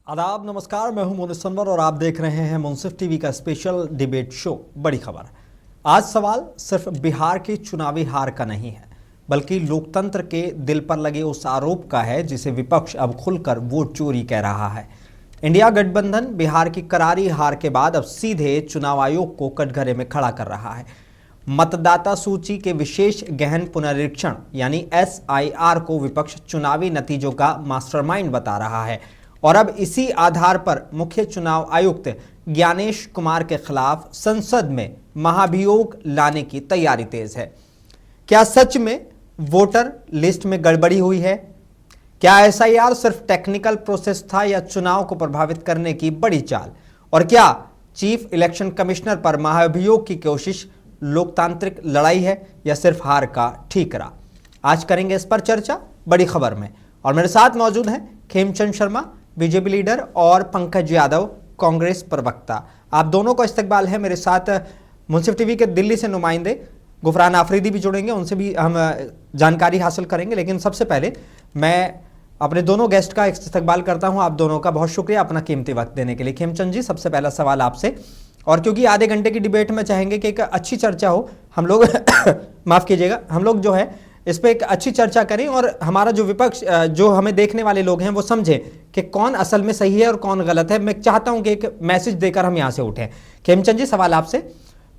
आदाब, नमस्कार। मैं हूं मोनिस सनवर और आप देख रहे हैं मुंसिफ टीवी का स्पेशल डिबेट शो बड़ी खबर। आज सवाल सिर्फ बिहार की चुनावी हार का नहीं है, बल्कि लोकतंत्र के दिल पर लगे उस आरोप का है जिसे विपक्ष अब खुलकर वोट चोरी कह रहा है। इंडिया गठबंधन बिहार की करारी हार के बाद अब सीधे चुनाव आयोग को कटघरे में खड़ा कर रहा है। मतदाता सूची के विशेष गहन पुनरीक्षण यानी SIR को विपक्ष चुनावी नतीजों का मास्टरमाइंड बता रहा है और अब इसी आधार पर मुख्य चुनाव आयुक्त ज्ञानेश कुमार के खिलाफ संसद में महाभियोग लाने की तैयारी तेज है। क्या सच में वोटर लिस्ट में गड़बड़ी हुई है? क्या SIR सिर्फ टेक्निकल प्रोसेस था या चुनाव को प्रभावित करने की बड़ी चाल? और क्या चीफ इलेक्शन कमिश्नर पर महाभियोग की कोशिश लोकतांत्रिक लड़ाई है या सिर्फ हार का ठीकरा? आज करेंगे इस पर चर्चा बड़ी खबर में। और मेरे साथ मौजूद हैं खेमचंद शर्मा, बीजेपी लीडर, और पंकज यादव, कांग्रेस प्रवक्ता। आप दोनों को इस्तकबाल है। मेरे साथ मुंसिफ टीवी के दिल्ली से नुमाइंदे गुफरान आफरीदी भी जुड़ेंगे, उनसे भी हम जानकारी हासिल करेंगे। लेकिन सबसे पहले मैं अपने दोनों गेस्ट का इस्तकबाल करता हूं। आप दोनों का बहुत शुक्रिया अपना कीमती वक्त देने के लिए। खेमचंद जी, सबसे पहला सवाल आपसे, और क्योंकि आधे घंटे की डिबेट में चाहेंगे कि एक अच्छी चर्चा हो, हम लोग माफ़ कीजिएगा, हम लोग जो है इस पर एक अच्छी चर्चा करें और हमारा जो विपक्ष, जो हमें देखने वाले लोग हैं, वो समझें कि कौन असल में सही है और कौन गलत है। मैं चाहता हूं कि एक मैसेज देकर हम यहां से उठें। खेमचंद जी, सवाल आपसे।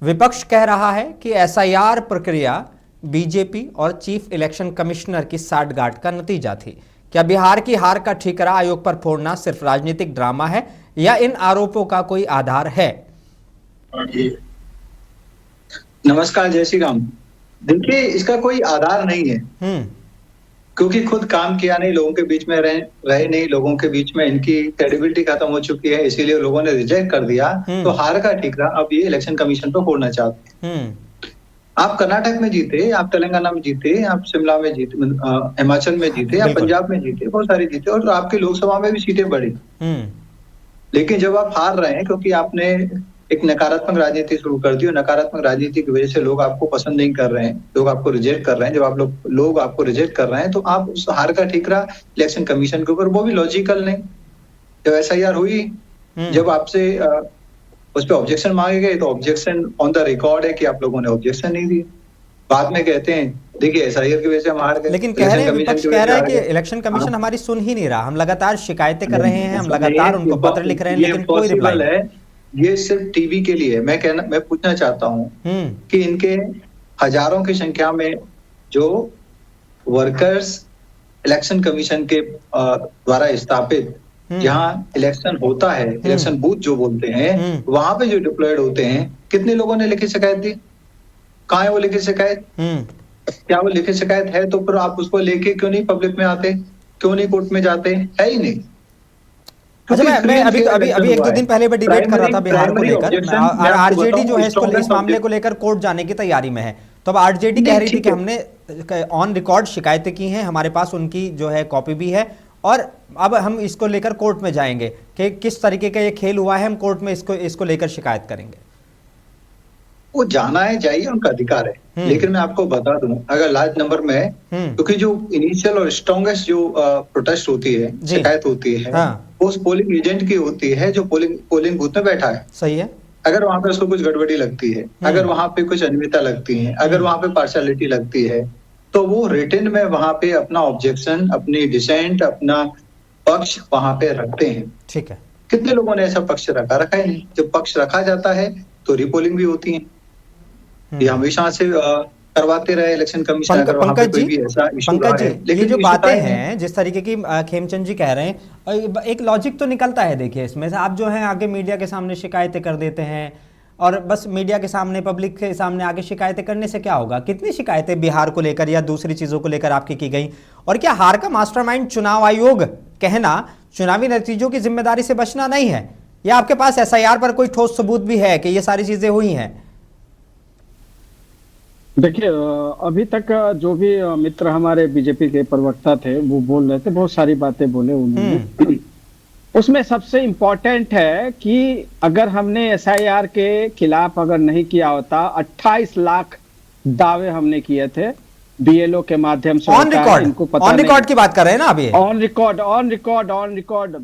विपक्ष कह रहा है कि SIR प्रक्रिया बीजेपी और चीफ इलेक्शन कमिश्नर की साठगांठ का नतीजा थी। क्या बिहार की हार का ठीकरा आयोग पर फोड़ना सिर्फ राजनीतिक ड्रामा है या इन आरोपों का कोई आधार है? नमस्कार, जय श्री राम। देखिए, इसका कोई आधार नहीं है, क्योंकि खुद काम किया नहीं, लोगों के बीच में रहे नहीं, लोगों के बीच में इनकी क्रेडिबिलिटी खत्म हो चुकी है, इसीलिए लोगों ने रिजेक्ट कर दिया। तो हार का ठीकरा अब ये इलेक्शन कमीशन को फोड़ना चाहते हैं। आप कर्नाटक में जीते, आप तेलंगाना में जीते, आप शिमला में जीते, हिमाचल में जीते, आप पंजाब में जीते, बहुत सारे जीते, और आपके लोकसभा में भी सीटें बढ़ी। लेकिन जब आप हार रहे हैं क्योंकि आपने एक नकारात्मक राजनीति शुरू कर दी, और नकारात्मक राजनीति की वजह से लोग आपको पसंद नहीं कर रहे हैं, लोग आपको रिजेक्ट कर रहे हैं। जब आप लोग आपको रिजेक्ट कर रहे हैं तो आप उस हार का ठीकरा इलेक्शन कमीशन के ऊपर, वो भी लॉजिकल नहीं। जब SIR हुई, जब आपसे उस पर ऑब्जेक्शन मांगे गए, तो ऑब्जेक्शन ऑन द रिकॉर्ड है कि आप लोगों ने ऑब्जेक्शन नहीं दिए। बाद में कहते हैं देखिए SIR की वजह से हम हार गए। लेकिन कह रहे हैं, विपक्ष कह रहा है कि इलेक्शन कमीशन हमारी सुन ही नहीं रहा। हम लगातार शिकायतें कर रहे हैं, हम लगातार उनको पत्र लिख रहे हैं, लेकिन कोई रिप्लाई नहीं। ये सिर्फ टीवी के लिए मैं पूछना चाहता हूं कि इनके हजारों की संख्या में जो वर्कर्स इलेक्शन कमीशन के द्वारा स्थापित जहां इलेक्शन होता है, इलेक्शन बूथ जो बोलते हैं, वहां पे जो डिप्लॉयड होते हैं, कितने लोगों ने लिखित शिकायत दी? कहाँ है वो लिखित शिकायत? क्या वो लिखित शिकायत है तो फिर आप उसको लेके क्यों नहीं पब्लिक में आते, क्यों नहीं कोर्ट में जाते? है ही नहीं। अच्छा, मैं अभी एक दो दिन पहले मैं डिबेट कर रहा था बिहार को लेकर। RJD जो है इस मामले को लेकर कोर्ट जाने की तैयारी में है। तो अब RJD कह रही थी कि हमने ऑन रिकॉर्ड शिकायतें की हैं, हमारे पास उनकी जो है कॉपी भी है, और अब हम इसको लेकर कोर्ट में जाएंगे कि किस तरीके का ये खेल हुआ है, हम कोर्ट में इसको लेकर शिकायत करेंगे। वो जाना है, जाइए, उनका अधिकार है। लेकिन मैं आपको बता दूं, अगर लार्ज नंबर में, क्योंकि जो इनिशियल और स्ट्रॉन्गेस्ट जो प्रोटेस्ट होती है, शिकायत होती है, उस पोलिंग एजेंट की होती है जो पोलिंग बूथ में बैठा है। सही है। अगर वहां पे उसको कुछ गड़बड़ी लगती है, अगर वहां पे कुछ अनियमितता लगती है, अगर वहां पे पार्शियलिटी लगती है, तो वो रिटन में वहां पे अपना ऑब्जेक्शन, अपनी डिसेंट, अपना पक्ष वहां पे रखते हैं। ठीक है। कितने लोगों ने ऐसा पक्ष रखा ही नहीं। जब पक्ष रखा जाता है तो रिपोलिंग भी होती है। ये हमेशा से करवाते रहे इलेक्शन कमीशन। पंकज जी, ये जो बातें हैं, जिस तरीके की खेमचंद जी कह रहे हैं, एक लॉजिक तो निकलता है। देखिए, इसमें से आप जो है आगे मीडिया के सामने शिकायतें कर देते हैं, और बस मीडिया के सामने, पब्लिक के सामने आगे शिकायतें करने से क्या होगा? कितनी शिकायतें बिहार को लेकर या दूसरी चीज़ों को लेकर आपकी की गई? और क्या हार का मास्टरमाइंड चुनाव आयोग कहना चुनावी नतीजों की जिम्मेदारी से बचना नहीं है, या आपके पास SIR पर कोई ठोस सबूत भी है कि ये सारी चीज़ें हुई हैं? देखिए, अभी तक जो भी मित्र हमारे बीजेपी के प्रवक्ता थे वो बोल रहे थे, बहुत सारी बातें बोले उन्होंने। उसमें सबसे इम्पोर्टेंट है कि अगर हमने SIR के खिलाफ अगर नहीं किया होता, 28 लाख दावे हमने किए थे, बीएलओ के माध्यम से ऑन होता है, रिकॉर्ड, इनको पता ऑन नहीं। रिकॉर्ड की बात कर रहे हैं ना अभी? ऑन रिकॉर्ड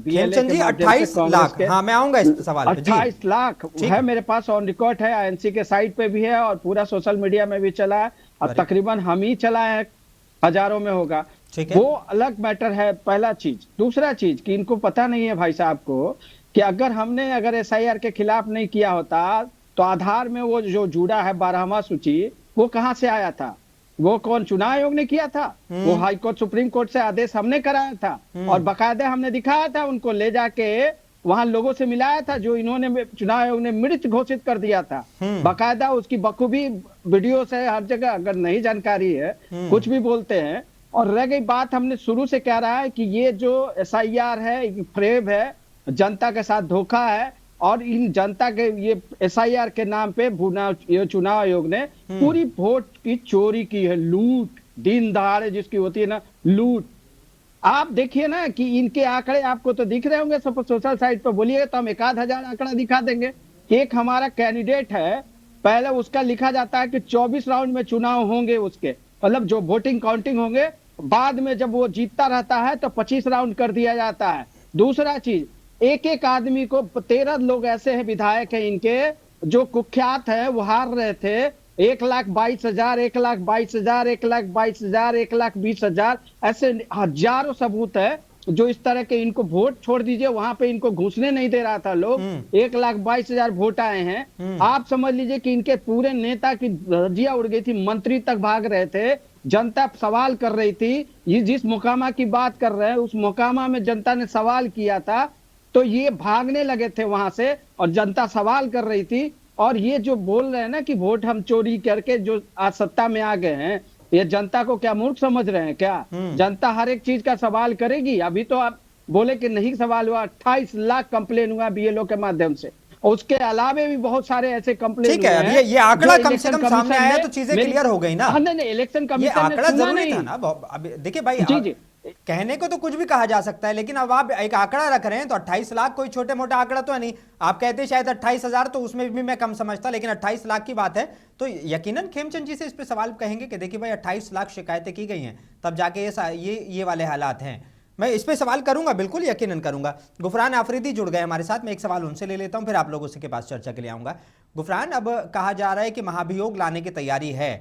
खेमचंद जी 28 लाख, हाँ मैं आऊंगा इस सवाल पे जी। 28 लाख है मेरे पास, ऑन रिकॉर्ड है, आईएनसी के साइट पे भी है और पूरा सोशल मीडिया में भी चला है, और तकरीबन हम ही चलाए हैं, हजारों में होगा, वो अलग मैटर है। पहला चीज। दूसरा चीज कि इनको पता नहीं है भाई साहब को कि अगर एसआईआर के खिलाफ नहीं किया होता तो आधार में वो जो जुड़ा है 12वां सूची, वो कहां से आया था? वो कौन? चुनाव आयोग ने किया था। वो हाई कोर्ट सुप्रीम कोर्ट से आदेश हमने कराया था, और बाकायदा हमने दिखाया था, उनको ले जाके वहां लोगों से मिलाया था, जो इन्होंने चुनाव आयोग ने मृत घोषित कर दिया था। बाकायदा उसकी बखूबी वीडियो से हर जगह, अगर नहीं जानकारी है कुछ भी बोलते हैं। और रह गई बात, हमने शुरू से कह रहा है कि ये जो एसआईआर है फ्रेब है, जनता के साथ धोखा है, और इन जनता के ये एसआईआर के नाम पे चुनाव आयोग ने पूरी वोट की चोरी की है, लूट, दिन दहाड़े जिसकी होती है ना लूट। आप देखिए ना कि इनके आंकड़े आपको तो दिख रहे होंगे सोशल साइट पर, बोलिएगा तो हम 1000 आंकड़ा दिखा देंगे। एक हमारा कैंडिडेट है, पहले उसका लिखा जाता है कि 24 राउंड में चुनाव होंगे उसके, मतलब जो वोटिंग काउंटिंग होंगे, बाद में जब वो जीतता रहता है तो 25 राउंड कर दिया जाता है। दूसरा चीज, एक एक आदमी को 13 लोग ऐसे हैं विधायक हैं इनके जो कुख्यात है, वो हार रहे थे 1,22,000, 1,22,000, 1,22,000, 1,20,000, ऐसे हजारों सबूत है जो इस तरह के। इनको वोट छोड़ दीजिए, वहां पे इनको घुसने नहीं दे रहा था लोग। 1,22,000 वोट आए हैं। आप समझ लीजिए कि इनके पूरे नेता की धज्जियां उड़ गई थी, मंत्री तक भाग रहे थे, जनता सवाल कर रही थी। ये जिस मोकामा की बात कर रहे हैं, उस मोकामा में जनता ने सवाल किया था, तो ये भागने लगे थे वहां से, और जनता सवाल कर रही थी। और ये जो बोल रहे हैं ना कि वोट हम चोरी करके जो आज सत्ता में आ गए हैं, ये जनता को क्या मूर्ख समझ रहे हैं क्या? जनता हर एक चीज का सवाल करेगी। अभी तो आप बोले कि नहीं सवाल हुआ, 28 लाख कंप्लेन हुआ बीएलओ के माध्यम से, और उसके अलावे भी बहुत सारे ऐसे कंप्लेन। ठीक है, अब ये आंकड़ा कम से कम सामने आया तो चीजें क्लियर हो गई ना। नहीं, इलेक्शन कमीशन आंकड़ा जरूरी था ना। अब देखिए भाई, जी, कहने को तो कुछ भी कहा जा सकता है, लेकिन अब आप एक आंकड़ा रख रहे हैं तो 28 लाख कोई छोटे मोटा आंकड़ा तो है नहीं। आप कहते हैं शायद 28,000, तो उसमें भी मैं कम समझता, लेकिन 28 लाख की बात है तो यकीनन खेमचंद जी से इस पे सवाल कहेंगे कि देखिए भाई 28 लाख शिकायतें की गई हैं, तब जाके ये वाले हालात हैं। मैं इस पे सवाल करूंगा, बिल्कुल यकीनन करूंगा। गुफरान आफरीदी जुड़ गए हमारे साथ, मैं एक सवाल उनसे ले लेता हूं, फिर आप लोगों से के पास चर्चा के लिए आऊंगा। गुफरान, अब कहा जा रहा है कि महाभियोग लाने की तैयारी है,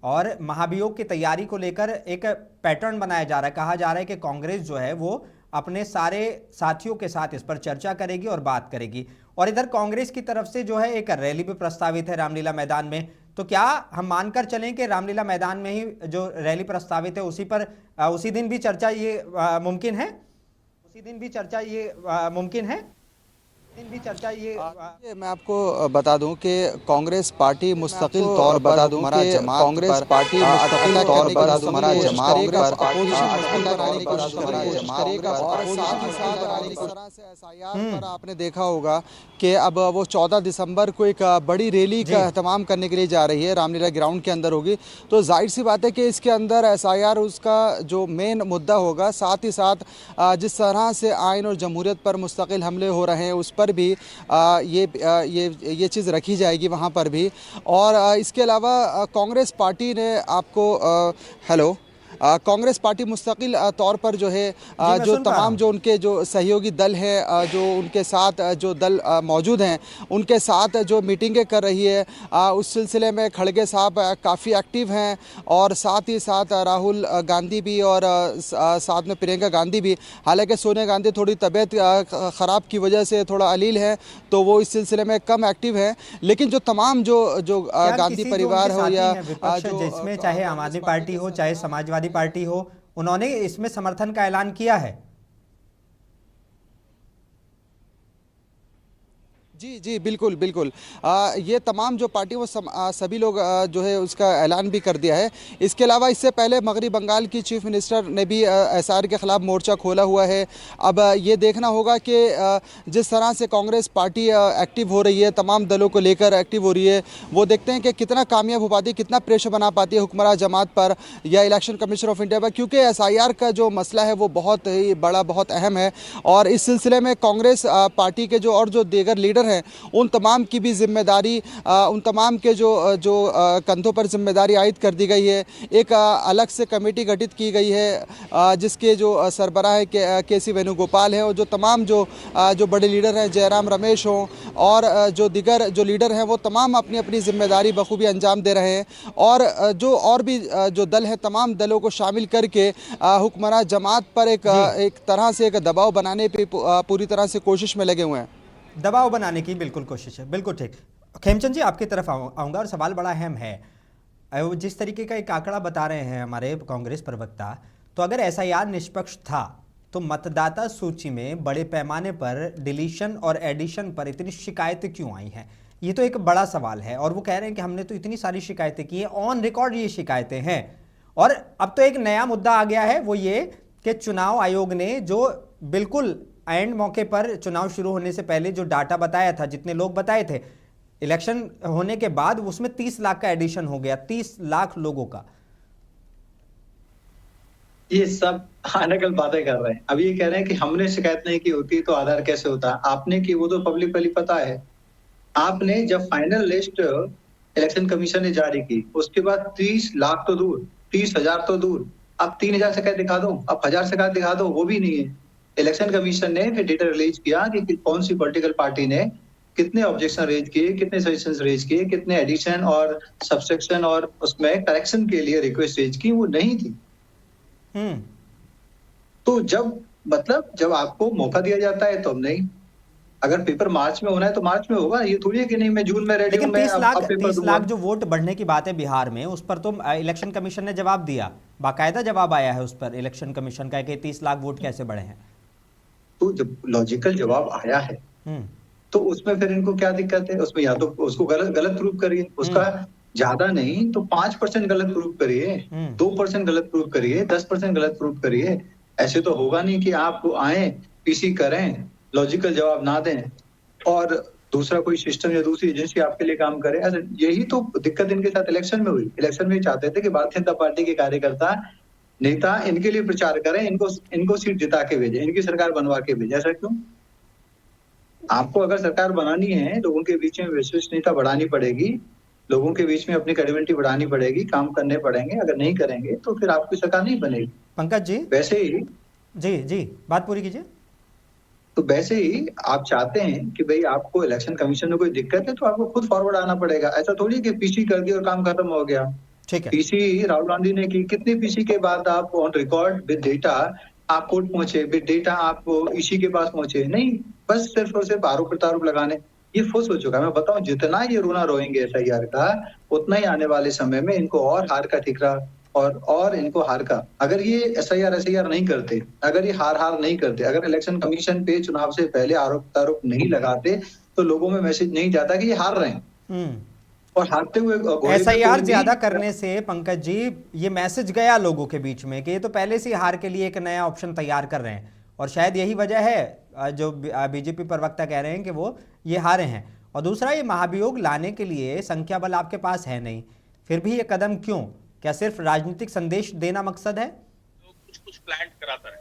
और महाभियोग की तैयारी को लेकर एक पैटर्न बनाया जा रहा है। कहा जा रहा है कि कांग्रेस जो है वो अपने सारे साथियों के साथ इस पर चर्चा करेगी और बात करेगी, और इधर कांग्रेस की तरफ से जो है एक रैली भी प्रस्तावित है रामलीला मैदान में। तो क्या हम मानकर चलें कि रामलीला मैदान में ही जो रैली प्रस्तावित है उसी दिन भी चर्चा ये मुमकिन है? उसी दिन भी चर्चा ये मुमकिन है? मैं आपको बता दूं कि कांग्रेस पार्टी मुस्तकिल तौर पर हमारा जमात कांग्रेस पार्टी मुस्तकिल तौर पर हमारा जमात पर अपोजिशन बनाने की कोशिश कर रही है, और साथ ही साथ इस तरह से एसआईआर पर आपने देखा होगा कि अब वो 14 दिसंबर को एक बड़ी रैली का एहतमाम करने के लिए जा रही है, रामलीला ग्राउंड के अंदर होगी। तो जाहिर सी बात है कि इसके अंदर एसआईआर उसका जो मेन मुद्दा होगा, साथ ही साथ जिस तरह से आइन और जमहूरियत पर मुस्तकिल हमले हो रहे हैं उस पर भी ये चीज़ रखी जाएगी वहाँ पर भी। और इसके अलावा कांग्रेस पार्टी ने आपको कांग्रेस पार्टी मुस्तकिल तौर पर जो है जो तमाम जो उनके जो सहयोगी दल हैं, जो उनके साथ जो दल मौजूद हैं, उनके साथ जो मीटिंगें कर रही है, उस सिलसिले में खड़गे साहब काफ़ी एक्टिव हैं, और साथ ही साथ राहुल गांधी भी, और साथ में प्रियंका गांधी भी। हालांकि सोनिया गांधी थोड़ी तबीयत ख़राब की वजह से थोड़ा अलील है, तो वो इस सिलसिले में कम एक्टिव है। लेकिन जो तमाम जो गांधी परिवार हो या जिसमें चाहे आम आदमी पार्टी हो चाहे समाजवादी पार्टी हो, उन्होंने इसमें समर्थन का ऐलान किया है। जी बिल्कुल बिल्कुल। ये तमाम जो पार्टी वो सभी लोग जो है उसका ऐलान भी कर दिया है। इसके अलावा इससे पहले मगरबी बंगाल की चीफ मिनिस्टर ने भी एसआईआर के ख़िलाफ़ मोर्चा खोला हुआ है। अब ये देखना होगा कि जिस तरह से कांग्रेस पार्टी एक्टिव हो रही है, तमाम दलों को लेकर एक्टिव हो रही है, वो देखते हैं कि कितना कामयाब हो पाती है, कितना प्रेशर बना पाती है हुक्मरान जमात पर या इलेक्शन कमीशन ऑफ इंडिया पर, क्योंकि एसआईआर का जो मसला है वो बहुत ही बड़ा, बहुत अहम है। और इस सिलसिले में कांग्रेस पार्टी के जो और जो दीगर लीडर हैं उन तमाम की भी जिम्मेदारी, उन तमाम के जो कंधों पर जिम्मेदारी आयद कर दी गई है। एक अलग से कमेटी गठित की गई है जिसके जो सरबराह है के.सी. वेणुगोपाल है, और जो तमाम जो बड़े लीडर हैं, जयराम रमेश हों और जो दिगर जो लीडर हैं, वो तमाम अपनी अपनी जिम्मेदारी बखूबी अंजाम दे रहे हैं। और भी जो दल है, तमाम दलों को शामिल करके हुक्मरान जमात पर एक तरह से एक दबाव बनाने पे पूरी तरह से कोशिश में लगे हुए हैं। दबाव बनाने की बिल्कुल कोशिश है, बिल्कुल ठीक। खेमचंद जी, आपकी तरफ आऊँगा और सवाल बड़ा अहम है। जिस तरीके का एक आंकड़ा बता रहे हैं हमारे कांग्रेस प्रवक्ता, तो अगर एसआईआर निष्पक्ष था तो मतदाता सूची में बड़े पैमाने पर डिलीशन और एडिशन पर इतनी शिकायतें क्यों आई हैं? ये तो एक बड़ा सवाल है। और वो कह रहे हैं कि हमने तो इतनी सारी शिकायतें की हैं, ऑन रिकॉर्ड ये शिकायतें हैं। और अब तो एक नया मुद्दा आ गया है, वो ये कि चुनाव आयोग ने जो बिल्कुल एंड मौके पर चुनाव शुरू होने से पहले जो डाटा बताया था, जितने लोग बताए थे, इलेक्शन होने के बाद उसमें 30 लाख का एडिशन हो गया, 30 लाख लोगों का। ये सब अनकल बातें कर रहे हैं। अब ये कह रहे हैं कि हमने शिकायत नहीं की होती तो आधार कैसे होता? आपने की, वो तो पब्लिक वाली पता है। आपने जब फाइनल लिस्ट इलेक्शन कमीशन ने जारी की, उसके बाद 30 लाख तो दूर, 30,000 तो दूर, अब 3,000 शिकायत दिखा दो, अब 1,000 शिकायत दिखा दो, वो भी नहीं है। इलेक्शन कमीशन ने फिर डेटा रिलीज किया कि कौन सी पॉलिटिकल पार्टी ने कितने ऑब्जेक्शन रेज किए, कितने सजेशंस रेज किए, कितने एडिशन और सब्सट्रैक्शन और उसमें करेक्शन के लिए रिक्वेस्ट रेज की, वो नहीं थी। तो जब आपको मौका दिया जाता है तो नहीं, अगर पेपर मार्च में होना है तो मार्च में होगा। ये थोड़ी है कि नहीं मैं जून में रेडी हूं, मैं 30 लाख जो वोट बढ़ने की बात है बिहार में, उस पर तो इलेक्शन कमीशन ने जवाब दिया, बाकायदा जवाब आया है उस पर इलेक्शन कमीशन का कि 30 लाख वोट कैसे बढ़े हैं। तो जब लॉजिकल जवाब आया है तो उसमें फिर इनको क्या दिक्कत है? उसमें या तो उसको गलत प्रूव करिए, उसका ज्यादा नहीं तो 5% गलत प्रूव करिए, 2% गलत प्रूव करिए, 10% गलत प्रूव करिए। ऐसे तो होगा नहीं कि आप आए, पीसी करें, लॉजिकल जवाब ना दें और दूसरा कोई सिस्टम या दूसरी एजेंसी आपके लिए काम करे। ऐसे यही तो दिक्कत इनके साथ इलेक्शन में हुई। इलेक्शन में चाहते थे कि भारतीय जनता पार्टी के कार्यकर्ता, नेता इनके लिए प्रचार करें, इनको सीट जिता के भेजे, इनकी सरकार बनवा के भेजे। ऐसा क्यों? आपको अगर सरकार बनानी है, लोगों के बीच में विश्वसनीयता बढ़ानी पड़ेगी, लोगों के बीच में अपनी क्रेडिबिलिटी बढ़ानी पड़ेगी, काम करने पड़ेंगे। अगर नहीं करेंगे तो फिर आपकी सरकार नहीं बनेगी। पंकज जी, वैसे ही जी बात पूरी कीजिए। तो वैसे ही आप चाहते हैं कि भाई आपको इलेक्शन कमीशन में कोई दिक्कत है तो आपको खुद फॉरवर्ड आना पड़ेगा। ऐसा थोड़ी कि पीसी कर दिया और काम खत्म हो गया। ठीक है। पीसी राहुल गांधी ने की, कितनी पीसी के बाद आप ऑन रिकॉर्ड विद डेटा आप कोर्ट पहुंचे, विद डेटा आप ईसी के पास पहुंचे? नहीं, बस सिर्फ और सिर्फ आरोप प्रत्यारोप लगाने। ये फुस हो चुका है। मैं बताऊं, जितना ये रोना रोएंगे एसआईआर का, उतना ही आने वाले समय में इनको और हार का ठिकरा और इनको हार का, अगर ये एसआईआर नहीं करते, अगर ये हार नहीं करते, अगर इलेक्शन कमीशन पे चुनाव से पहले आरोप प्रत्यारोप नहीं लगाते, तो लोगों में मैसेज नहीं जाता कि ये हार रहे हैं। और हारते हुए एसआईआर ज्यादा करने से पंकज जी ये मैसेज गया लोगों के बीच में कि ये तो पहले से हार के लिए एक नया ऑप्शन तैयार कर रहे हैं, और शायद यही वजह है जो बीजेपी प्रवक्ता कह रहे हैं कि वो ये हारे हैं। और दूसरा, ये महाभियोग लाने के लिए संख्या बल आपके पास है नहीं, फिर भी ये कदम क्यों? क्या सिर्फ राजनीतिक संदेश देना मकसद है? कुछ प्लान कराता है।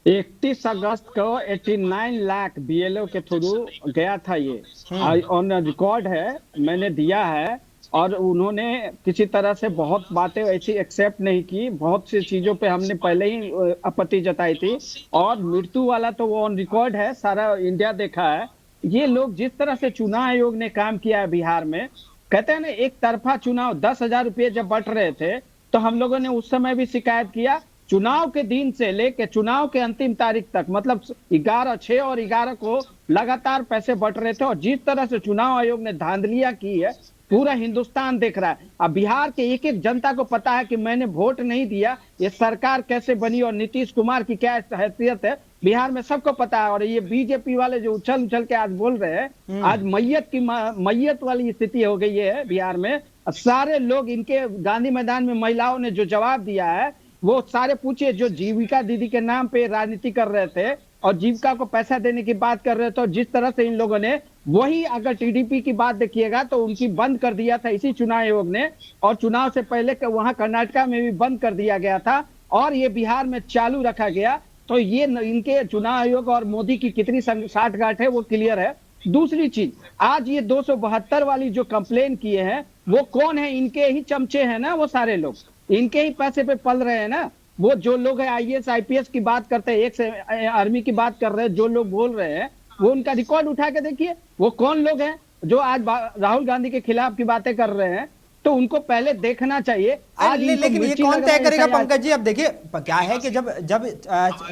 31 अगस्त को 89 लाख बीएलओ के थ्रू गया था, ये ऑन रिकॉर्ड है, मैंने दिया है। और उन्होंने किसी तरह से बहुत बातें ऐसी एक्सेप्ट नहीं की, बहुत सी चीजों पे हमने पहले ही आपत्ति जताई थी। और मृत्यु वाला तो वो ऑन रिकॉर्ड है, सारा इंडिया देखा है। ये लोग जिस तरह से चुनाव आयोग ने काम किया है बिहार में, कहते हैं ना एक तरफा चुनाव, 10,000 रुपये जब बंट रहे थे तो हम लोगों ने उस समय भी शिकायत किया। चुनाव के दिन से लेके चुनाव के अंतिम तारीख तक, मतलब 11/6 और 11 को लगातार पैसे बंट रहे थे। और जिस तरह से चुनाव आयोग ने धांधलियां की है, पूरा हिंदुस्तान देख रहा है। अब बिहार के एक एक जनता को पता है कि मैंने वोट नहीं दिया, ये सरकार कैसे बनी और नीतीश कुमार की क्या हैसियत है, बिहार में सबको पता है। और ये बीजेपी वाले जो उछल के आज बोल रहे हैं, आज मैयत वाली स्थिति हो गई है बिहार में। सारे लोग इनके गांधी मैदान में महिलाओं ने जो जवाब दिया है, वो सारे पूछे जो जीविका दीदी के नाम पे राजनीति कर रहे थे और जीविका को पैसा देने की बात कर रहे थे, और जिस तरह से इन लोगों ने वही, अगर टीडीपी की बात देखिएगा तो उनकी बंद कर दिया था इसी चुनाव आयोग ने, और चुनाव से पहले वहां कर्नाटका में भी बंद कर दिया गया था, और ये बिहार में चालू रखा गया। तो ये इनके चुनाव आयोग और मोदी की कितनी साठगांठ है वो क्लियर है। दूसरी चीज, आज ये 272 वाली जो कंप्लेन किए हैं वो कौन है? इनके ही चमचे हैं ना, वो सारे लोग इनके ही पैसे पे पल रहे हैं ना। वो जो लोग है आईएएस आईपीएस की बात करते हैं, एक से आर्मी की बात कर रहे हैं, जो लोग बोल रहे हैं वो उनका रिकॉर्ड उठा के देखिए, वो कौन लोग हैं जो आज राहुल गांधी के खिलाफ की बातें कर रहे हैं। तो उनको पहले देखना चाहिए। आज लेकिन ये कौन तय करेगा पंकज जी? अब देखिए क्या है कि जब जब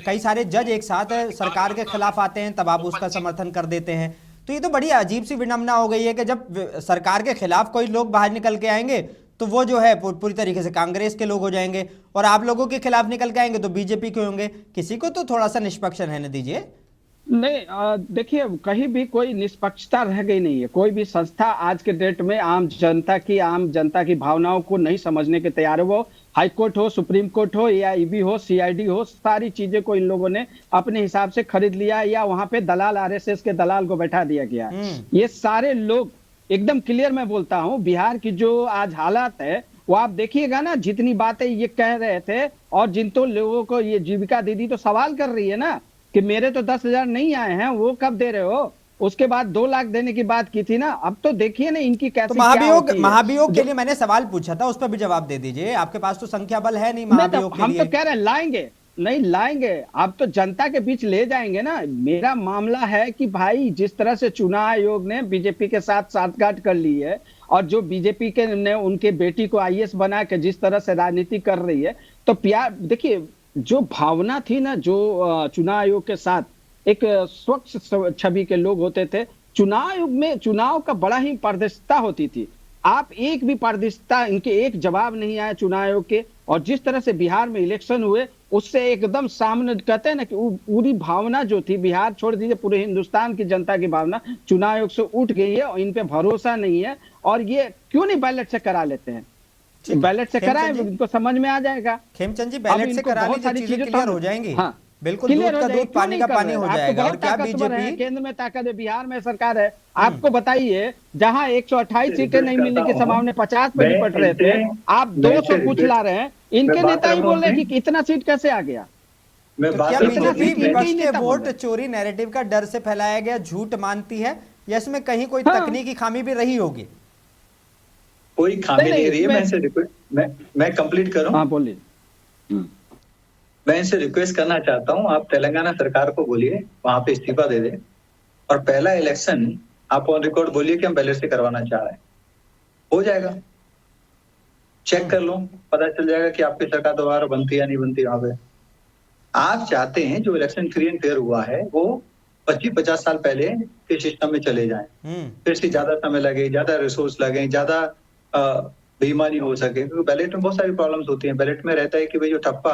कई सारे जज एक साथ सरकार के खिलाफ आते हैं तब आप उसका समर्थन कर देते हैं। तो ये तो बड़ी अजीब सी विडंबना हो गई है कि जब सरकार के खिलाफ कोई लोग बाहर निकल के आएंगे तो वो जो है पूरी तरीके से कांग्रेस के लोग हो जाएंगे, और आप लोगों के खिलाफ निकल के आएंगे तो बीजेपी के होंगे। किसी को तो थोड़ा सा निष्पक्ष रहने दीजिए। नहीं, देखिए कहीं भी कोई निष्पक्षता रह गई नहीं है। कोई भी संस्था आज के डेट में आम जनता की भावनाओं को नहीं समझने के तैयार है। वो हाई कोर्ट हो, सुप्रीम कोर्ट हो, या ईबी हो, सीआईडी हो, सारी चीजें को इन लोगों ने अपने हिसाब से खरीद लिया, या वहां पे दलाल आरएसएस के दलाल को बैठा दिया गया। ये सारे लोग एकदम क्लियर मैं बोलता हूं, बिहार की जो आज हालात है वो आप देखिएगा ना, जितनी बातें ये कह रहे थे और जिन तो लोगों को ये जीविका दीदी तो सवाल कर रही है ना कि मेरे तो 10,000 नहीं आए हैं, वो कब दे रहे हो? उसके बाद 2 लाख देने की बात की थी ना। अब तो देखिए ना इनकी कैसी तो महाभियोग के लिए मैंने सवाल पूछा था, उस पर भी जवाब दे दीजिए। आपके पास तो संख्या बल है नहीं महाभियोग के लिए। हम तो कह रहे हैं लाएंगे, नहीं लाएंगे, आप तो जनता के बीच ले जाएंगे ना। मेरा मामला है कि भाई जिस तरह से चुनाव आयोग ने बीजेपी के साथ साठगांठ कर ली है, और जो बीजेपी के ने उनके बेटी को आईएएस बना के जिस तरह से राजनीति कर रही है, तो प्यार देखिए जो भावना थी ना, जो चुनाव आयोग के साथ एक स्वच्छ छवि के लोग होते थे, चुनाव आयोग में चुनाव का बड़ा ही पारदर्शिता होती थी। आप एक भी पारदर्शिता, इनके एक जवाब नहीं आया चुनाव आयोग के। और जिस तरह से बिहार में इलेक्शन हुए उससे एकदम सामने, कहते हैं ना कि पूरी भावना जो थी, बिहार छोड़ दीजिए पूरे हिंदुस्तान की जनता की भावना चुनाव आयोग से उठ गई है, और इन पे भरोसा नहीं है। और ये क्यों नहीं बैलेट से करा लेते हैं? बैलेट से कराए, इनको समझ में आ जाएगा। खेमचंद जी बैलेट से करा लीजिए, चीजें क्लियर हो जाएंगी। हाँ, बिल्कुल, दूध का दूध पानी का पानी हो जाएगा। और क्या बीजेपी केंद्र में ताकत है, बिहार में सरकार है। आपको बताइए, जहां 128 सीटें नहीं मिलने की संभावना 50 पे निपट रहे थे, आप 200 कुछ ला रहे हैं। इनके नेता ही बोल रहे हैं कि इतना सीट कैसे आ गया? तो क्या बीजेपी विपक्ष के वोट चोरी नैरेटिव का डर से फैलाया गया झूठ मानती है, या इसमें कहीं कोई तकनीकी खामी भी रही होगी? कोई खामी नहीं रही है। मैं कंप्लीट करूं? हाँ बोलिए। मैं इनसे रिक्वेस्ट करना चाहता हूं, आप तेलंगाना सरकार को बोलिए वहां पे इस्तीफा दे दे, और पहला इलेक्शन आप ऑन रिकॉर्ड बोलिए कि हम बैलेट से करवाना चाह रहे हैं। हो जाएगा, चेक कर लो, पता चल जाएगा कि आपकी सरकार दोबारा बनती या नहीं बनती। वहां पे आप चाहते हैं जो इलेक्शन फ्री एंड फेयर हुआ है वो 25-50 साल पहले के सिस्टम में चले जाएं, फिर से ज्यादा समय लगे, ज्यादा रिसोर्स लगे, ज्यादा बेईमानी हो सके। क्योंकि बैलेट में बहुत सारी प्रॉब्लम्स होती हैं। बैलेट में रहता है कि भाई जो ठप्पा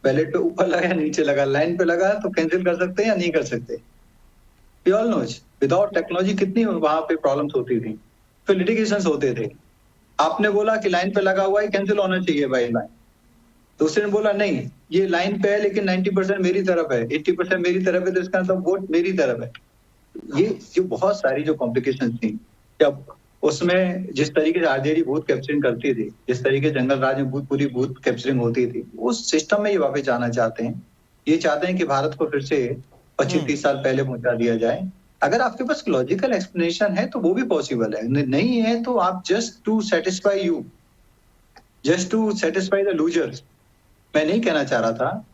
बैलेट पे ऊपर लगा या नीचे लगा, लाइन पे लगा तो कैंसिल कर सकते हैं या नहीं कर सकते। We all knows without technology कितनी वहां पे प्रॉब्लम्स होती थी, फिर लिटिगेशंस होते थे। आपने बोला कि लाइन पे लगा हुआ है, कैंसिल होना चाहिए बाई लाइन। दूसरे ने बोला नहीं, ये लाइन पे है लेकिन 90% मेरी तरफ है, 80% मेरी तरफ है, तो इसका मतलब वोट मेरी तरफ है। ये जो बहुत सारी जो कॉम्प्लिकेशन थी, जब उसमें जिस तरीके से आरजेडी बूथ कैप्चरिंग करती थी, जिस तरीके से जंगल राज में पूरी बूथ कैप्चरिंग होती थी, उस सिस्टम में ये वापस जाना चाहते हैं। ये चाहते हैं कि भारत को फिर से 25-30 साल पहले पहुंचा दिया जाए। अगर आपके पास लॉजिकल एक्सप्लेनेशन है तो वो भी पॉसिबल है, नहीं है तो आप just to satisfy the losers, मैं नहीं कहना चाह रहा था,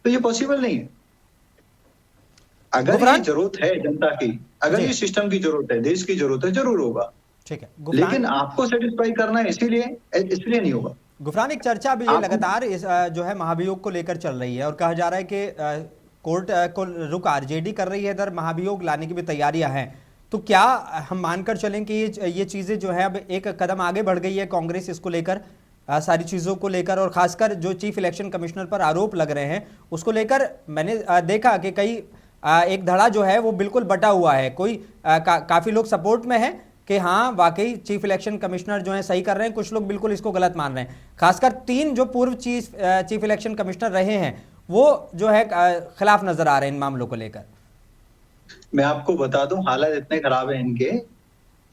तो ये पॉसिबल नहीं है। अगर ये जरूरत है जनता की, अगर ये सिस्टम की जरूरत है, देश की जरूरत है, जरूर होगा। ठीक है, लेकिन आपको सेटिस्फाई करना है इसलिए नहीं होगा। गुफरान, एक चर्चा अभी ये लगातार इस जो है महाभियोग को लेकर चल रही है, और कहा जा रहा है कि कोर्ट को रुक आरजेडी कर रही है, इधर महाभियोग लाने की भी तैयारियां हैं। तो क्या हम मानकर चलें कि ये चीजें जो है अब एक कदम आगे बढ़ गई है कांग्रेस इसको लेकर, सारी चीज़ों को लेकर, और खासकर जो चीफ इलेक्शन कमिश्नर पर आरोप लग रहे हैं उसको लेकर मैंने देखा कि कई एक धड़ा जो है वो बिल्कुल बटा हुआ है। कोई काफ़ी लोग सपोर्ट में है कि हाँ वाकई चीफ इलेक्शन कमिश्नर जो है सही कर रहे हैं, कुछ लोग बिल्कुल इसको गलत मान रहे हैं। खासकर 3 जो पूर्व चीफ इलेक्शन कमिश्नर रहे हैं वो जो है खिलाफ नजर आ रहे हैं इन मामलों को लेकर। मैं आपको बता दूं, हालात इतने खराब है इनके,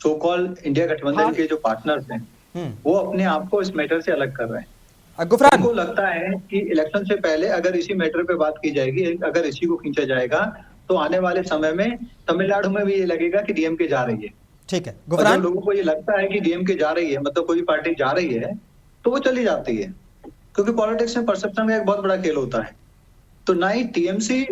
सो कॉल्ड इंडिया गठबंधन के जो पार्टनर्स हैं वो अपने आप को इस मैटर से अलग कर रहे हैं। गुफरान, को लगता है कि इलेक्शन से पहले अगर इसी मैटर पे बात की जाएगी, अगर इसी को खींचा जाएगा तो आने वाले समय में तमिलनाडु में भी ये लगेगा कि डीएमके जा रही है। ठीक है, और गुफरान। जब लोगों को ये लगता है कि डीएमके जा रही है, मतलब कोई पार्टी जा रही है, तो वो चली जाती है, क्योंकि पॉलिटिक्स में परसेप्शन का एक बहुत बड़ा खेल होता है। तो ना ही टीएमसी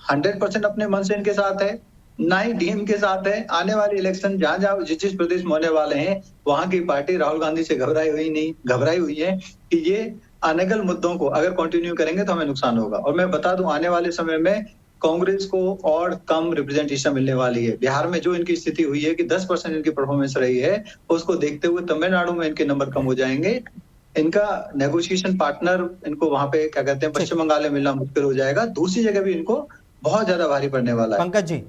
100% अपने मन से इनके साथ है, ना ही डीएम के साथ है। आने वाले इलेक्शन जहां जहां जिस प्रदेश में होने वाले हैं, वहां की पार्टी राहुल गांधी से घबराई हुई है कि ये अनगल मुद्दों को अगर कंटिन्यू करेंगे तो हमें नुकसान होगा। और मैं बता दूं, आने वाले समय में कांग्रेस को और कम रिप्रेजेंटेशन मिलने वाली है। बिहार में जो इनकी स्थिति हुई है कि 10% इनकी परफॉर्मेंस रही है, उसको देखते हुए तमिलनाडु में इनके नंबर कम हो जाएंगे। इनका नेगोशिएशन पार्टनर इनको वहां पे क्या कहते हैं, पश्चिम बंगाल में मिलना मुश्किल हो जाएगा। दूसरी जगह भी इनको बहुत ज्यादा भारी पड़ने वाला है। पंकज जी,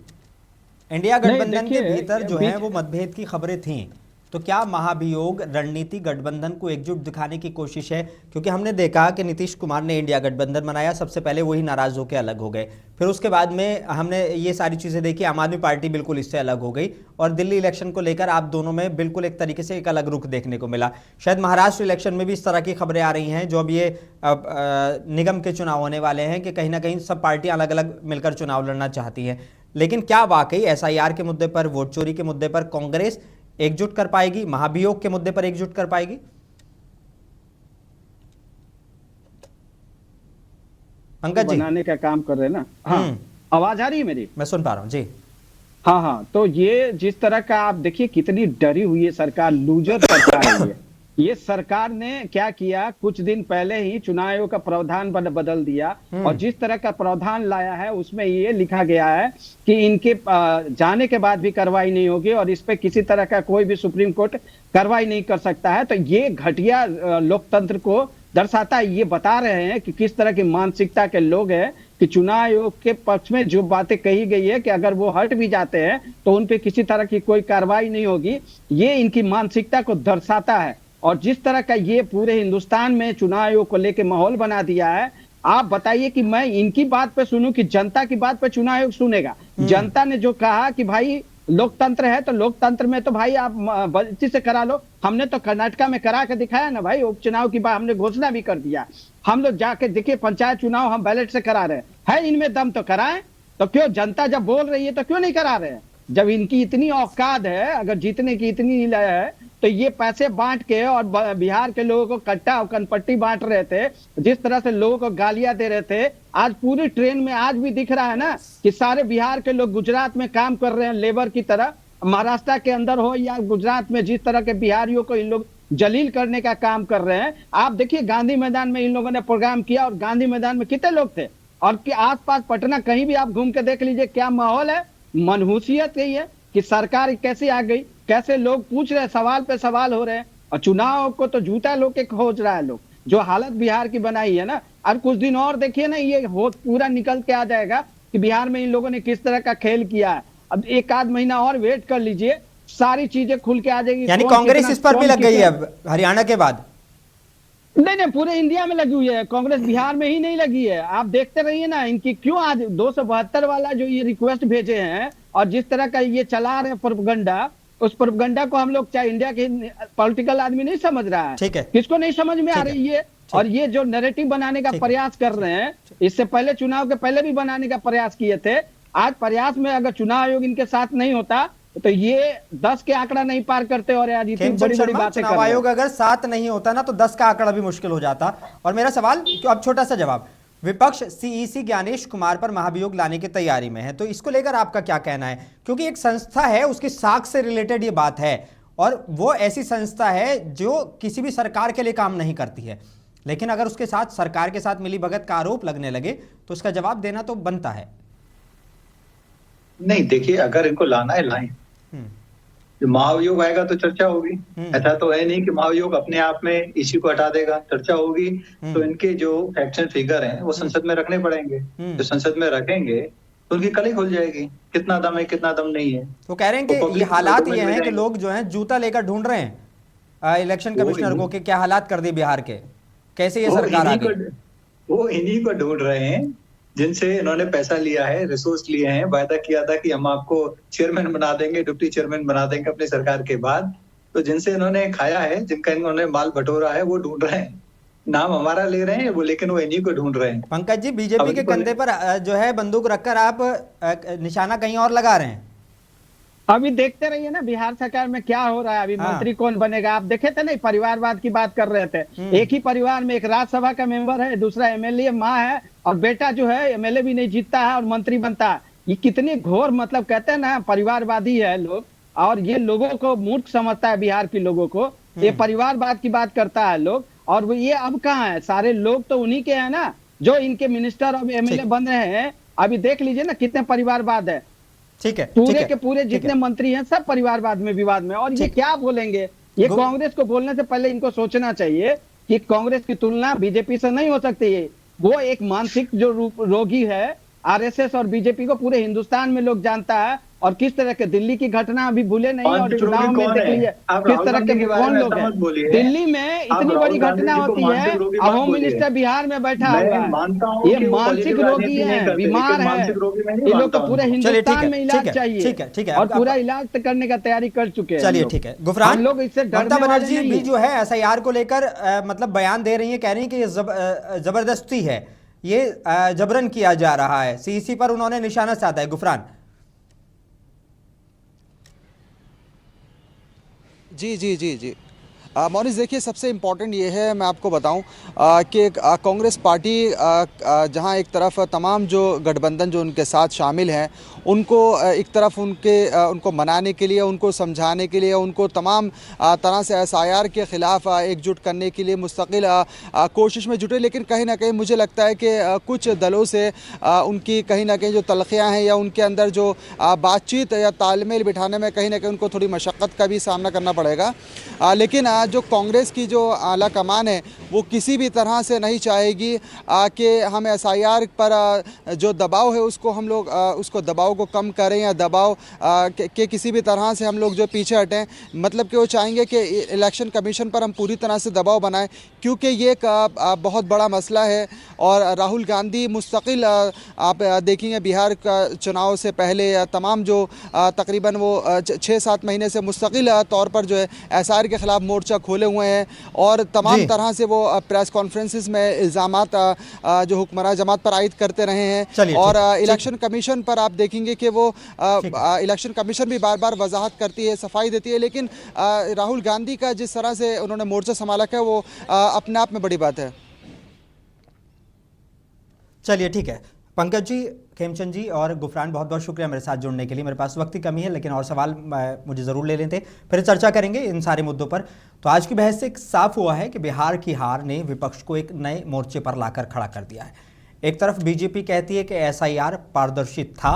इंडिया गठबंधन के भीतर जो है वो मतभेद की खबरें थीं, तो क्या महाभियोग रणनीति गठबंधन को एकजुट दिखाने की कोशिश है? क्योंकि हमने देखा कि नीतीश कुमार ने इंडिया गठबंधन बनाया, सबसे पहले वही नाराज होकर अलग हो गए, फिर उसके बाद में हमने ये सारी चीज़ें देखी, आम आदमी पार्टी बिल्कुल इससे अलग हो गई और दिल्ली इलेक्शन को लेकर आप दोनों में बिल्कुल एक तरीके से एक अलग रुख देखने को मिला। शायद महाराष्ट्र इलेक्शन में भी इस तरह की खबरें आ रही हैं, जो अब ये निगम के चुनाव होने वाले हैं कि कहीं ना कहीं सब पार्टियां अलग अलग मिलकर चुनाव लड़ना चाहती हैं। लेकिन क्या वाकई एसआईआर के मुद्दे पर, वोट चोरी के मुद्दे पर कांग्रेस एकजुट कर पाएगी, महाभियोग के मुद्दे पर एकजुट कर पाएगी? पंकज जी बनाने का काम कर रहे हैं ना। हाँ, आवाज आ रही है मेरी? मैं सुन पा रहा हूं जी। हाँ, तो ये जिस तरह का आप देखिए कितनी डरी हुई है सरकार, लूजर सरकार है ये सरकार ने क्या किया, कुछ दिन पहले ही चुनाव आयोग का प्रावधान बदल दिया और जिस तरह का प्रावधान लाया है उसमें ये लिखा गया है कि इनके जाने के बाद भी कार्रवाई नहीं होगी और इस पे किसी तरह का कोई भी सुप्रीम कोर्ट कार्रवाई नहीं कर सकता है। तो ये घटिया लोकतंत्र को दर्शाता है। ये बता रहे हैं कि किस तरह की मानसिकता के लोग हैं कि चुनाव आयोग के पक्ष में जो बातें कही गई है कि अगर वो हट भी जाते हैं तो उन पे किसी तरह की कोई कार्रवाई नहीं होगी, ये इनकी मानसिकता को दर्शाता है। और जिस तरह का ये पूरे हिंदुस्तान में चुनाव आयोग को लेकर माहौल बना दिया है, आप बताइए कि मैं इनकी बात पे सुनूं कि जनता की बात पे चुनाव आयोग सुनेगा? जनता ने जो कहा कि भाई लोकतंत्र है तो लोकतंत्र में तो भाई आप बल्टी से करा लो। हमने तो कर्नाटका में करा के दिखाया ना भाई, उपचुनाव की बात हमने घोषणा भी कर दिया। हम लोग जाके देखिए पंचायत चुनाव हम बैलेट से करा रहे हैं, इनमें दम तो कराएं। तो क्यों जनता जब बोल रही है तो क्यों नहीं करा रहे हैं? जब इनकी इतनी औकात है, अगर जीतने की इतनी है, तो ये पैसे बांट के और बिहार के लोगों को कट्टा और कनपट्टी बांट रहे थे, जिस तरह से लोगों को गालियां दे रहे थे। आज पूरी ट्रेन में आज भी दिख रहा है ना कि सारे बिहार के लोग गुजरात में काम कर रहे हैं लेबर की तरह। महाराष्ट्र के अंदर हो या गुजरात में, जिस तरह के बिहारियों को इन लोग जलील करने का काम कर रहे हैं। आप देखिए गांधी मैदान में इन लोगों ने प्रोग्राम किया और गांधी मैदान में कितने लोग थे, और आसपास पटना कहीं भी आप घूम के देख लीजिए क्या माहौल है। मनहूसियत यही है कि सरकार कैसे आ गई, कैसे लोग पूछ रहे हैं, सवाल पे सवाल हो रहे हैं। और चुनाव को तो जूता लोग के खोज रहा है लोग, जो हालत बिहार की बनाई है ना। और कुछ दिन और देखिए ना, ये पूरा निकल के आ जाएगा कि बिहार में इन लोगों ने किस तरह का खेल किया है। अब एक आध महीना और वेट कर लीजिए, सारी चीजें खुल के आ जाएगी। यानी कांग्रेस इस पर भी लग गई है अब हरियाणा के बाद? नहीं, पूरे इंडिया में लगी हुई है कांग्रेस, बिहार में ही नहीं लगी है। आप देखते रहिए ना इनकी क्यों आज 272 वाला जो ये रिक्वेस्ट भेजे हैं और जिस तरह का ये चला रहे हैं प्रोपगंडा, उस प्रोपगंडा को हम लोग चाहे इंडिया के पॉलिटिकल आदमी नहीं समझ रहा है। ठीक है, किसको नहीं समझ में आ रही है। और ये जो नैरेटिव बनाने का प्रयास कर रहे हैं, इससे पहले चुनाव के पहले भी बनाने का प्रयास किए थे। आज प्रयास में अगर चुनाव आयोग इनके साथ नहीं होता तो ये 10 के आंकड़ा नहीं पार करते और आज इतनी बड़ी बड़ी बातें। चुनाव आयोग अगर साथ नहीं होता ना तो 10 का आंकड़ा भी मुश्किल हो जाता। और मेरा सवाल, अब छोटा सा जवाब, विपक्ष सीईसी ज्ञानेश कुमार पर महाभियोग लाने की तैयारी में है, तो इसको लेकर आपका क्या कहना है? क्योंकि एक संस्था है, उसकी साख से रिलेटेड ये बात है और वो ऐसी संस्था है जो किसी भी सरकार के लिए काम नहीं करती है, लेकिन अगर उसके साथ सरकार के साथ मिलीभगत का आरोप लगने लगे तो उसका जवाब देना तो बनता है। नहीं, देखिए अगर इनको लाना है लाएं। महाभियोग आएगा तो चर्चा होगी। ऐसा तो है नहीं कि महाभियोग अपने आप में इसी को हटा देगा, चर्चा होगी। तो इनके जो फैक्ट्स एंड फिगर हैं वो संसद में रखने पड़ेंगे। जो संसद में रखेंगे तो उनकी कली खुल जाएगी, कितना दम है कितना दम नहीं है। तो कह रहे हैं कि ये हालात ये हैं कि लोग जो हैं जूता लेकर ढूंढ रहे हैं इलेक्शन कमिश्नर को कि क्या हालात कर दिए बिहार के, कैसे ये सरकार आ गई। वो इन्हीं को ढूंढ रहे हैं जिनसे इन्होंने पैसा लिया है, रिसोर्स लिए हैं, वायदा किया था कि हम आपको चेयरमैन बना देंगे, डिप्टी चेयरमैन बना देंगे अपनी सरकार के बाद। तो जिनसे इन्होंने खाया है, जिनका इन्होंने माल बटोरा है, वो ढूंढ रहे हैं। नाम हमारा ले रहे हैं वो, लेकिन वो इन्हीं को ढूंढ रहे हैं। पंकज जी, बीजेपी के कंधे पर जो है बंदूक रखकर आप निशाना कहीं और लगा रहे हैं। अभी देखते रहिए ना बिहार सरकार में क्या हो रहा है। अभी मंत्री कौन बनेगा आप देखे थे नहीं, परिवारवाद की बात कर रहे थे। एक ही परिवार में एक राज्यसभा का मेंबर है, दूसरा एमएलए माँ है, और बेटा जो है एमएलए भी नहीं जीतता है और मंत्री बनता है। ये कितने घोर, मतलब कहते हैं ना परिवारवादी है लोग, और ये लोगों को मूर्ख समझता है। बिहार के लोगों को ये परिवारवाद की बात करता है लोग, और वो ये अब कहाँ है? सारे लोग तो उन्हीं के हैं ना जो इनके मिनिस्टर और एमएलए बन रहे हैं। अभी देख लीजिए ना कितने परिवारवाद है। ठीक है, पूरे के पूरे जितने मंत्री हैं सब परिवारवाद में, विवाद में। और ये क्या बोलेंगे? ये कांग्रेस को बोलने से पहले इनको सोचना चाहिए कि कांग्रेस की तुलना बीजेपी से नहीं हो सकती है। वो एक मानसिक जो रोगी है। आरएसएस और बीजेपी को पूरे हिंदुस्तान में लोग जानता है, और किस तरह के दिल्ली की घटना अभी भूले नहीं, और चुनाव में देख लीजिए किस तरह के कौन लोग हैं। दिल्ली में इतनी बड़ी घटना होती है, होम मिनिस्टर बिहार में बैठा हुआ है। ये मानसिक रोगी है, बीमार है। ये लोग तो पूरे हिंदुस्तान में इलाज चाहिए, ठीक है, और पूरा इलाज करने का तैयारी कर चुके हैं। चलिए ठीक है गुफरान, लोग इससे ममता बनर्जी भी जो है एसआईआर को लेकर मतलब बयान दे रही है, कह रही है कि ये जबरदस्ती है, ये जबरन किया जा रहा है। सीईसी पर उन्होंने निशाना साधा है। गुफरान जी जी जी जी मोनिस, देखिए सबसे इम्पॉर्टेंट ये है, मैं आपको बताऊं कि कांग्रेस पार्टी जहां एक तरफ तमाम जो गठबंधन जो उनके साथ शामिल हैं उनको एक तरफ उनको मनाने के लिए, उनको समझाने के लिए, उनको तमाम तरह से एसआईआर के ख़िलाफ़ एकजुट करने के लिए मुस्तकिल कोशिश में जुटे। लेकिन कहीं ना कहीं मुझे लगता है कि कुछ दलों से उनकी कहीं ना कहीं जो तलखियाँ हैं या उनके अंदर जो बातचीत या तालमेल बिठाने में कहीं ना कहीं उनको थोड़ी मशक्क़त का भी सामना करना पड़ेगा। लेकिन जो कांग्रेस की जो आला कमान है वो किसी भी तरह से नहीं चाहेगी कि हम एसआईआर पर जो दबाव है उसको हम लोग उसको दबाव को कम करें या दबाव के किसी भी तरह से हम लोग जो पीछे हटें। मतलब कि वो चाहेंगे कि इलेक्शन कमीशन पर हम पूरी तरह से दबाव बनाएं, क्योंकि ये एक बहुत बड़ा मसला है। और राहुल गांधी मुस्तकिल आप देखेंगे बिहार का चुनाव से पहले तमाम जो तकरीबन वो 6-7 महीने से मुस्तकिल तौर पर जो है एसआईआर के ख़िलाफ़ मोर्चा खोले हुए हैं, और तमाम तरह से वो प्रेस कॉन्फ्रेंसेस में इल्ज़ामात जो हुक्मरान जमात पर आयद करते रहे हैं। और इलेक्शन कमीशन पर आप देखेंगे कि वो इलेक्शन कमीशन भी बार बार वजाहत करती है, सफाई देती है, लेकिन राहुल गांधी का जिस तरह से उन्होंने मोर्चा संभाला है वो अपने आप में बड़ी बात है। चलिए ठीक है पंकज जी, खेमचंद जी और गुफरान, बहुत बहुत शुक्रिया मेरे साथ जुड़ने के लिए। मेरे पास वक्त की कमी है, लेकिन और सवाल मुझे ज़रूर ले लेते, फिर चर्चा करेंगे इन सारे मुद्दों पर। तो आज की बहस से साफ हुआ है कि बिहार की हार ने विपक्ष को एक नए मोर्चे पर लाकर खड़ा कर दिया है। एक तरफ बीजेपी कहती है कि एसआईआर पारदर्शी था,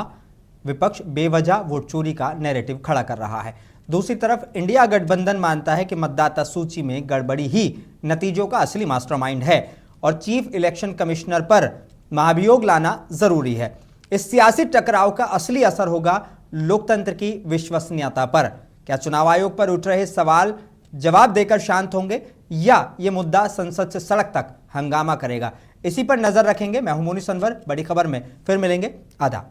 विपक्ष बेवजह वोट चोरी का नैरेटिव खड़ा कर रहा है। दूसरी तरफ इंडिया गठबंधन मानता है कि मतदाता सूची में गड़बड़ी ही नतीजों का असली मास्टरमाइंड है, और चीफ इलेक्शन कमिश्नर पर महाभियोग लाना जरूरी है। इस सियासी टकराव का असली असर होगा लोकतंत्र की विश्वसनीयता पर। क्या चुनाव आयोग पर उठ रहे सवाल जवाब देकर शांत होंगे, या ये मुद्दा संसद से सड़क तक हंगामा करेगा? इसी पर नजर रखेंगे। मैं हूं मोनिस अनवर, बड़ी खबर में फिर मिलेंगे। आदाब।